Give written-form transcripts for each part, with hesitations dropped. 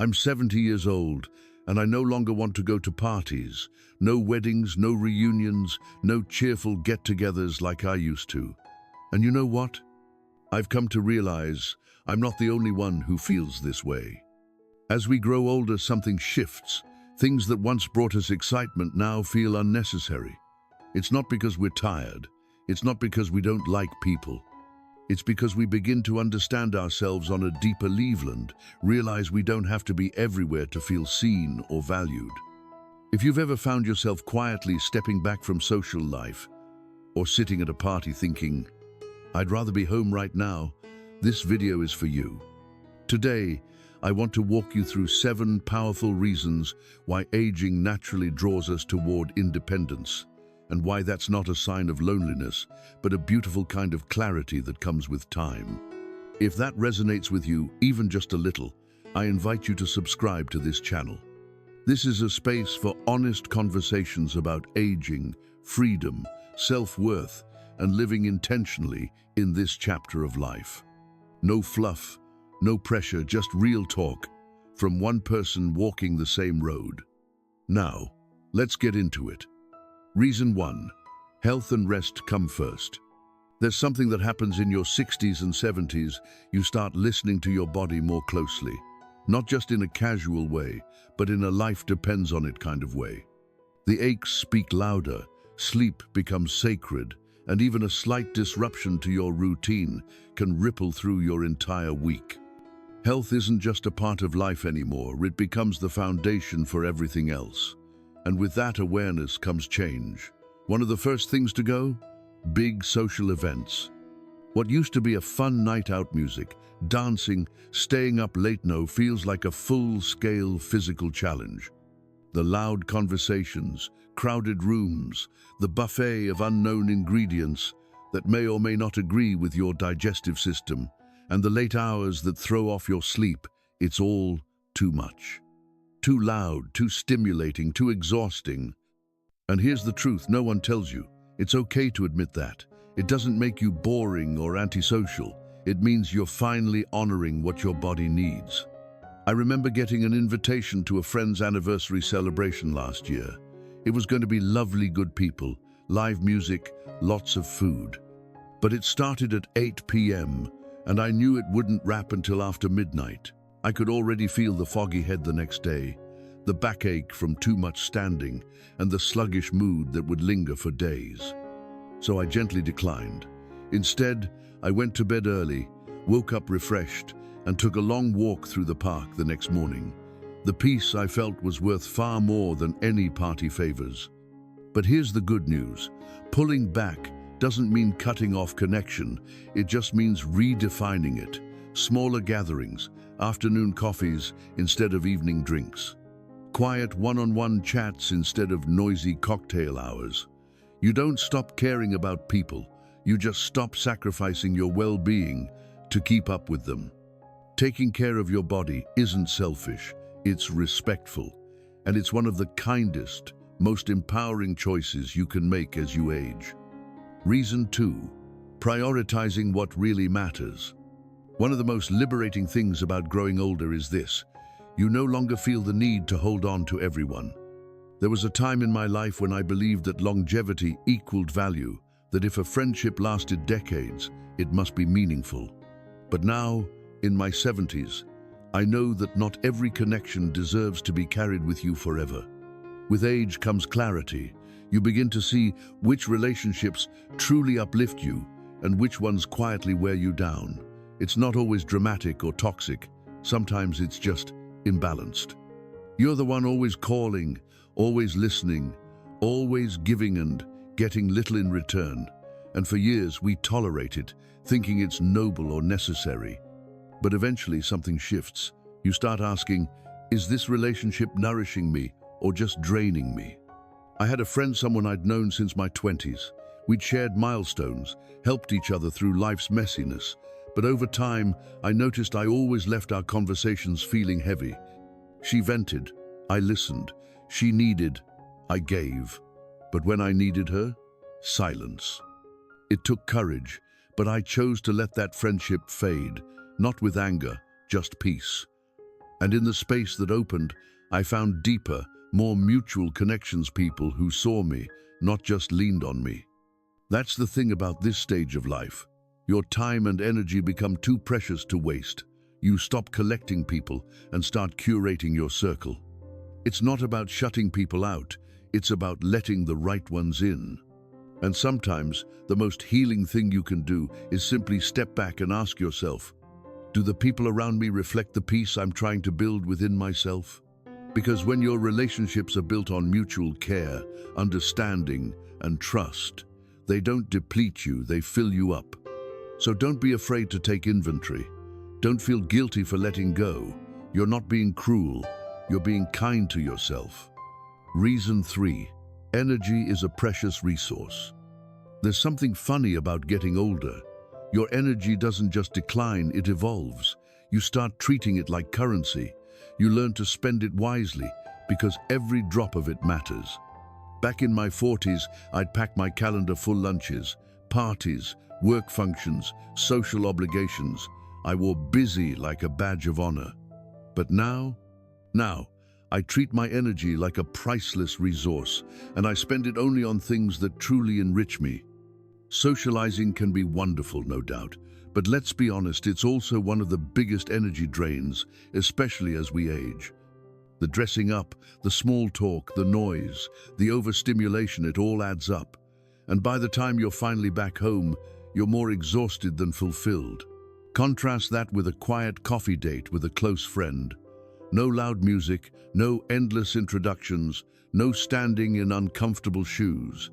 I'm 70 years old, and I no longer want to go to parties. No weddings, no reunions, no cheerful get-togethers like I used to. And you know what? I've come to realize I'm not the only one who feels this way. As we grow older, something shifts. Things that once brought us excitement now feel unnecessary. It's not because we're tired. It's not because we don't like people. It's because we begin to understand ourselves on a deeper level, realize we don't have to be everywhere to feel seen or valued. If you've ever found yourself quietly stepping back from social life, or sitting at a party thinking, I'd rather be home right now, this video is for you. Today, I want to walk you through 7 powerful reasons why aging naturally draws us toward independence, and why that's not a sign of loneliness, but a beautiful kind of clarity that comes with time. If that resonates with you, even just a little, I invite you to subscribe to this channel. This is a space for honest conversations about aging, freedom, self-worth, and living intentionally in this chapter of life. No fluff, no pressure, just real talk from one person walking the same road. Now, let's get into it. Reason 1. Health and rest come first. There's something that happens in your 60s and 70s. You start listening to your body more closely. Not just in a casual way, but in a life depends on it kind of way. The aches speak louder, sleep becomes sacred, and even a slight disruption to your routine can ripple through your entire week. Health isn't just a part of life anymore, it becomes the foundation for everything else. And with that awareness comes change. One of the first things to go? Big social events. What used to be a fun night out, music, dancing, staying up late, now feels like a full-scale physical challenge. The loud conversations, crowded rooms, the buffet of unknown ingredients that may or may not agree with your digestive system, and the late hours that throw off your sleep, it's all too much. Too loud, too stimulating, too exhausting. And here's the truth no one tells you. It's okay to admit that. It doesn't make you boring or antisocial. It means you're finally honoring what your body needs. I remember getting an invitation to a friend's anniversary celebration last year. It was going to be lovely, good people, live music, lots of food. But it started at 8 p.m., and I knew it wouldn't wrap until after midnight. I could already feel the foggy head the next day, the backache from too much standing, and the sluggish mood that would linger for days. So I gently declined. Instead, I went to bed early, woke up refreshed, and took a long walk through the park the next morning. The peace I felt was worth far more than any party favors. But here's the good news. Pulling back doesn't mean cutting off connection. It just means redefining it. Smaller gatherings, afternoon coffees instead of evening drinks. Quiet one-on-one chats instead of noisy cocktail hours. You don't stop caring about people. You just stop sacrificing your well-being to keep up with them. Taking care of your body isn't selfish, it's respectful. And it's one of the kindest, most empowering choices you can make as you age. Reason 2. Prioritizing what really matters. One of the most liberating things about growing older is this. You no longer feel the need to hold on to everyone. There was a time in my life when I believed that longevity equaled value, that if a friendship lasted decades, it must be meaningful. But now, in my 70s, I know that not every connection deserves to be carried with you forever. With age comes clarity. You begin to see which relationships truly uplift you and which ones quietly wear you down. It's not always dramatic or toxic. Sometimes it's just imbalanced. You're the one always calling, always listening, always giving and getting little in return. And for years we tolerate it, thinking it's noble or necessary. But eventually something shifts. You start asking, is this relationship nourishing me or just draining me? I had a friend, someone I'd known since my 20s. We'd shared milestones, helped each other through life's messiness. But over time, I noticed I always left our conversations feeling heavy. She vented, I listened. She needed, I gave. But when I needed her, silence. It took courage, but I chose to let that friendship fade, not with anger, just peace. And in the space that opened, I found deeper, more mutual connections, people who saw me, not just leaned on me. That's the thing about this stage of life. Your time and energy become too precious to waste. You stop collecting people and start curating your circle. It's not about shutting people out, it's about letting the right ones in. And sometimes, the most healing thing you can do is simply step back and ask yourself, do the people around me reflect the peace I'm trying to build within myself? Because when your relationships are built on mutual care, understanding, and trust, they don't deplete you, they fill you up. So don't be afraid to take inventory. Don't feel guilty for letting go. You're not being cruel, you're being kind to yourself. Reason 3. Energy is a precious resource. There's something funny about getting older. Your energy doesn't just decline, it evolves. You start treating it like currency. You learn to spend it wisely because every drop of it matters. Back in my 40s, I'd pack my calendar full lunches, parties, work functions, social obligations. I wore busy like a badge of honor. But now, I treat my energy like a priceless resource, and I spend it only on things that truly enrich me. Socializing can be wonderful, no doubt, but let's be honest, it's also one of the biggest energy drains, especially as we age. The dressing up, the small talk, the noise, the overstimulation, it all adds up. And by the time you're finally back home, you're more exhausted than fulfilled. Contrast that with a quiet coffee date with a close friend. No loud music, no endless introductions, no standing in uncomfortable shoes.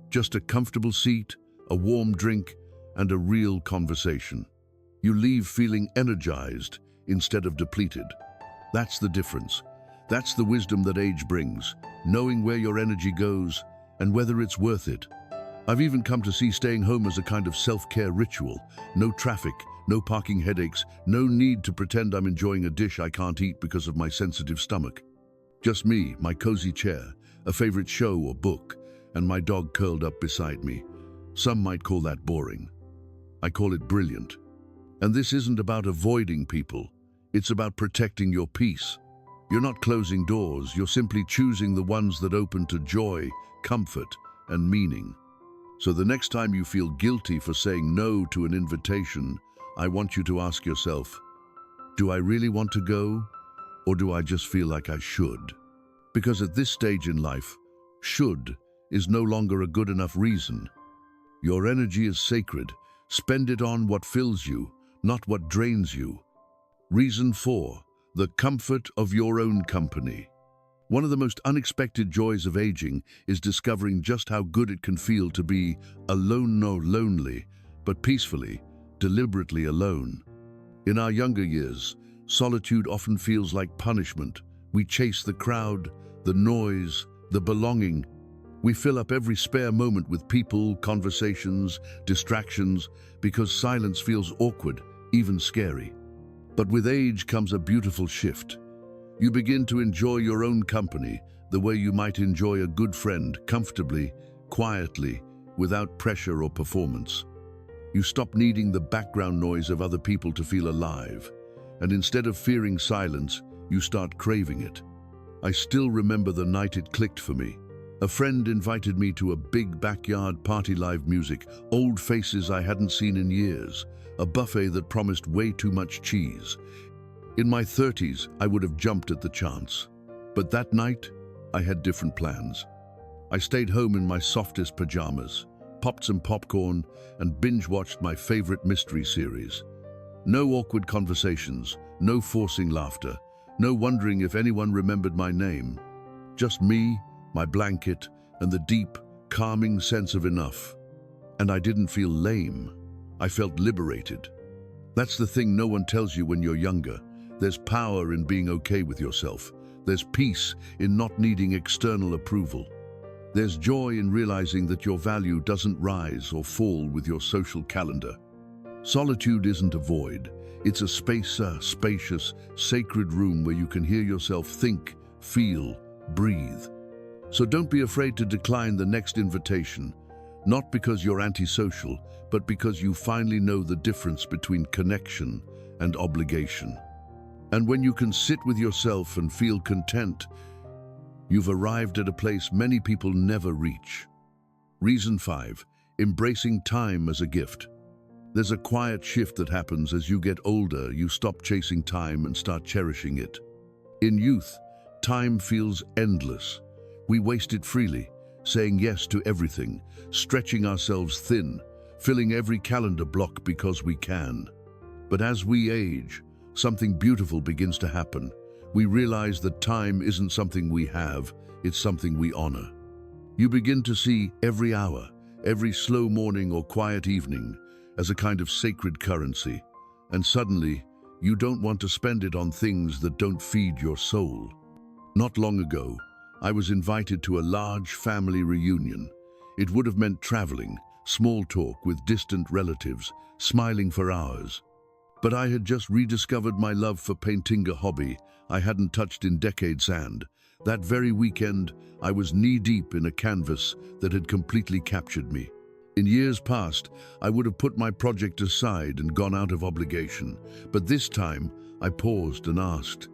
Just a comfortable seat, a warm drink, and a real conversation. You leave feeling energized instead of depleted. That's the difference. That's the wisdom that age brings, knowing where your energy goes and whether it's worth it. I've even come to see staying home as a kind of self-care ritual. No traffic, no parking headaches, no need to pretend I'm enjoying a dish I can't eat because of my sensitive stomach. Just me, my cozy chair, a favorite show or book, and my dog curled up beside me. Some might call that boring. I call it brilliant. And this isn't about avoiding people. It's about protecting your peace. You're not closing doors, you're simply choosing the ones that open to joy, comfort, and meaning. So the next time you feel guilty for saying no to an invitation, I want you to ask yourself, do I really want to go, or do I just feel like I should? Because at this stage in life, should is no longer a good enough reason. Your energy is sacred. Spend it on what fills you, not what drains you. Reason 4. The comfort of your own company. One of the most unexpected joys of aging is discovering just how good it can feel to be alone, no lonely, but peacefully, deliberately alone. In our younger years, solitude often feels like punishment. We chase the crowd, the noise, the belonging. We fill up every spare moment with people, conversations, distractions, because silence feels awkward, even scary. But with age comes a beautiful shift. You begin to enjoy your own company, the way you might enjoy a good friend, comfortably, quietly, without pressure or performance. You stop needing the background noise of other people to feel alive, and instead of fearing silence, you start craving it. I still remember the night it clicked for me. A friend invited me to a big backyard party, live music, old faces I hadn't seen in years, a buffet that promised way too much cheese. In my 30s, I would have jumped at the chance. But that night, I had different plans. I stayed home in my softest pajamas, popped some popcorn, and binge-watched my favorite mystery series. No awkward conversations, no forcing laughter, no wondering if anyone remembered my name. Just me, my blanket, and the deep, calming sense of enough. And I didn't feel lame. I felt liberated. That's the thing no one tells you when you're younger. There's power in being okay with yourself. There's peace in not needing external approval. There's joy in realizing that your value doesn't rise or fall with your social calendar. Solitude isn't a void. It's a spacious, sacred room where you can hear yourself think, feel, breathe. So don't be afraid to decline the next invitation, not because you're antisocial, but because you finally know the difference between connection and obligation. And when you can sit with yourself and feel content, you've arrived at a place many people never reach. Reason 5. Embracing time as a gift. There's a quiet shift that happens as you get older. You stop chasing time and start cherishing it. In youth, time feels endless. We waste it freely, saying yes to everything, stretching ourselves thin, filling every calendar block because we can. But as we age, something beautiful begins to happen. We realize that time isn't something we have, it's something we honor. You begin to see every hour, every slow morning or quiet evening as a kind of sacred currency, and suddenly you don't want to spend it on things that don't feed your soul. Not long ago, I was invited to a large family reunion. It would have meant traveling, small talk with distant relatives, smiling for hours. But I had just rediscovered my love for painting, a hobby I hadn't touched in decades, and that very weekend I was knee-deep in a canvas that had completely captured me. In years past, I would have put my project aside and gone out of obligation, but this time I paused and asked,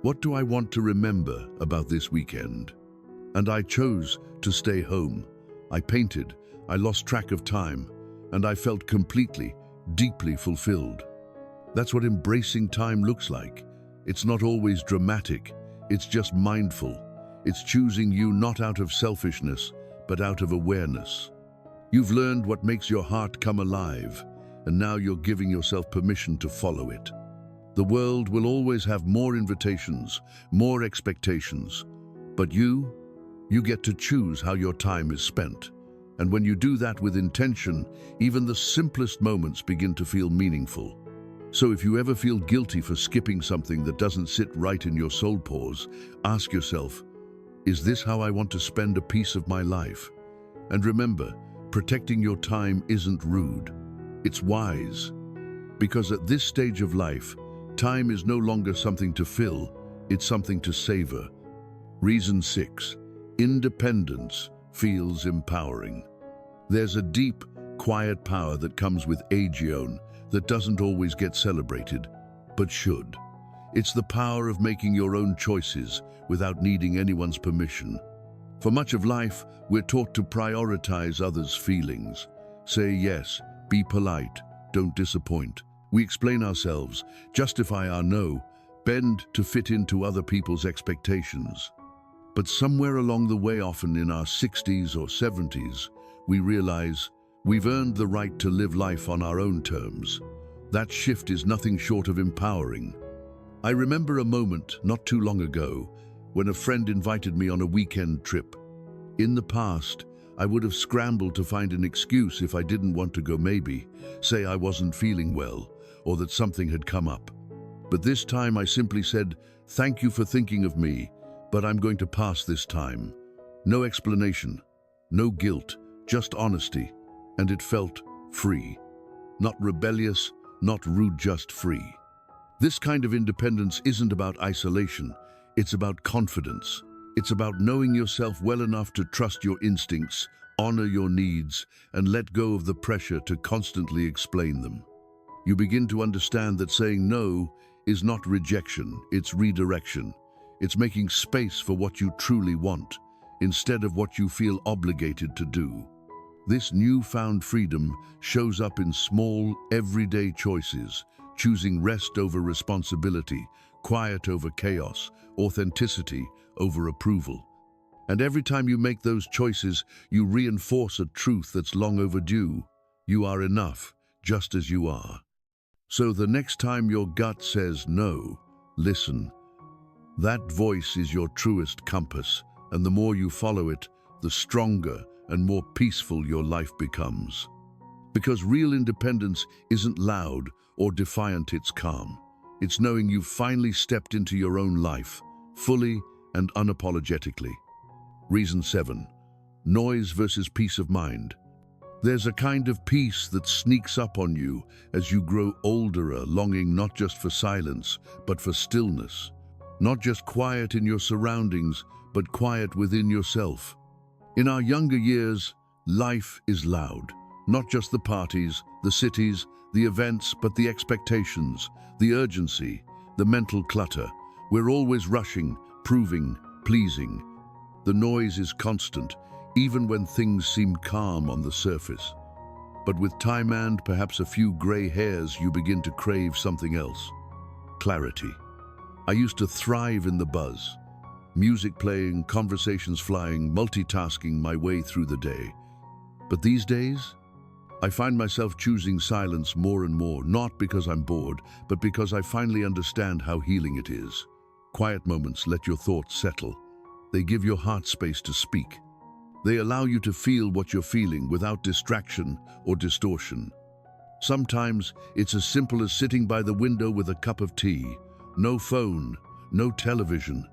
what do I want to remember about this weekend? And I chose to stay home. I painted, I lost track of time, and I felt completely, deeply fulfilled. That's what embracing time looks like. It's not always dramatic, it's just mindful. It's choosing you not out of selfishness, but out of awareness. You've learned what makes your heart come alive, and now you're giving yourself permission to follow it. The world will always have more invitations, more expectations, but you get to choose how your time is spent. And when you do that with intention, even the simplest moments begin to feel meaningful. So if you ever feel guilty for skipping something that doesn't sit right in your soul, pause, ask yourself, is this how I want to spend a piece of my life? And remember, protecting your time isn't rude, it's wise. Because at this stage of life, time is no longer something to fill, it's something to savor. Reason 6. Independence feels empowering. There's a deep, quiet power that comes with age that doesn't always get celebrated, but should. It's the power of making your own choices without needing anyone's permission. For much of life, we're taught to prioritize others' feelings. Say yes, be polite, don't disappoint. We explain ourselves, justify our no, bend to fit into other people's expectations. But somewhere along the way, often in our 60s or 70s, we realize we've earned the right to live life on our own terms. That shift is nothing short of empowering. I remember a moment not too long ago when a friend invited me on a weekend trip. In the past, I would have scrambled to find an excuse if I didn't want to go, maybe say I wasn't feeling well or that something had come up. But this time I simply said, "Thank you for thinking of me, but I'm going to pass this time." No explanation, no guilt, just honesty. And it felt free. Not rebellious, not rude, just free. This kind of independence isn't about isolation, it's about confidence. It's about knowing yourself well enough to trust your instincts, honor your needs, and let go of the pressure to constantly explain them. You begin to understand that saying no is not rejection, it's redirection. It's making space for what you truly want, instead of what you feel obligated to do. This newfound freedom shows up in small, everyday choices, choosing rest over responsibility, quiet over chaos, authenticity over approval. And every time you make those choices, you reinforce a truth that's long overdue. You are enough, just as you are. So the next time your gut says no, listen. That voice is your truest compass, and the more you follow it, the stronger and more peaceful your life becomes. Because real independence isn't loud or defiant, it's calm. It's knowing you've finally stepped into your own life, fully and unapologetically. Reason 7. Noise versus peace of mind. There's a kind of peace that sneaks up on you as you grow older, a longing not just for silence, but for stillness. Not just quiet in your surroundings, but quiet within yourself. In our younger years, life is loud. Not just the parties, the cities, the events, but the expectations, the urgency, The mental clutter. We're always rushing, proving, pleasing. The noise is constant, even when things seem calm on the surface. But with time and perhaps a few gray hairs, you begin to crave something else. Clarity. I used to thrive in the buzz. Music playing, conversations flying, multitasking my way through the day. But these days, I find myself choosing silence more and more, not because I'm bored, but because I finally understand how healing it is. Quiet moments let your thoughts settle. They give your heart space to speak. They allow you to feel what you're feeling without distraction or distortion. Sometimes it's as simple as sitting by the window with a cup of tea. No phone, no television,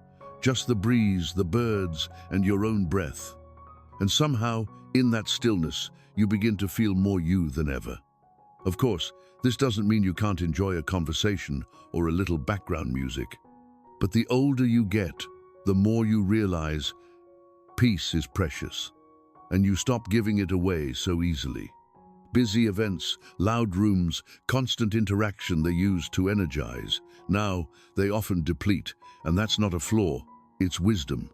just the breeze, the birds, and your own breath. And somehow, in that stillness, you begin to feel more you than ever. Of course, this doesn't mean you can't enjoy a conversation or a little background music. But the older you get, the more you realize peace is precious, and you stop giving it away so easily. Busy events, loud rooms, constant interaction they use to energize. Now, they often deplete, and that's not a flaw, it's wisdom.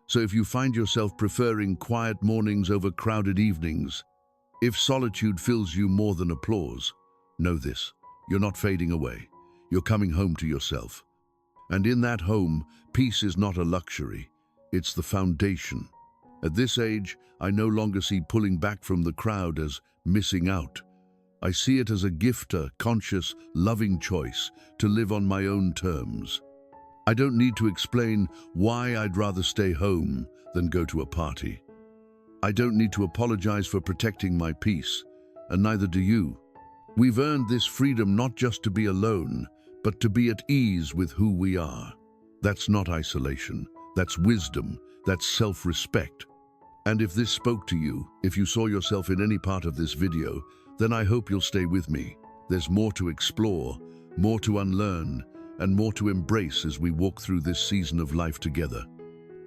So if you find yourself preferring quiet mornings over crowded evenings, if solitude fills you more than applause, know this: you're not fading away. You're coming home to yourself. And in that home, peace is not a luxury. It's the foundation. At this age, I no longer see pulling back from the crowd as missing out. I see it as a gift, a conscious, loving choice to live on my own terms. I don't need to explain why I'd rather stay home than go to a party. I don't need to apologize for protecting my peace, and neither do you. We've earned this freedom not just to be alone, but to be at ease with who we are. That's not isolation. That's wisdom. That's self-respect. And if this spoke to you, if you saw yourself in any part of this video, then I hope you'll stay with me. There's more to explore, more to unlearn, and more to embrace as we walk through this season of life together.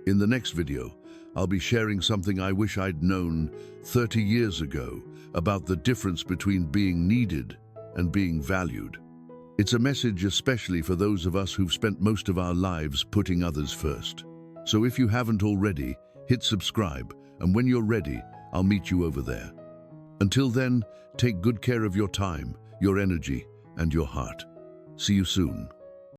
In the next video, I'll be sharing something I wish I'd known 30 years ago about the difference between being needed and being valued. It's a message especially for those of us who've spent most of our lives putting others first. So if you haven't already, hit subscribe, and when you're ready, I'll meet you over there. Until then, take good care of your time, your energy, and your heart. See you soon.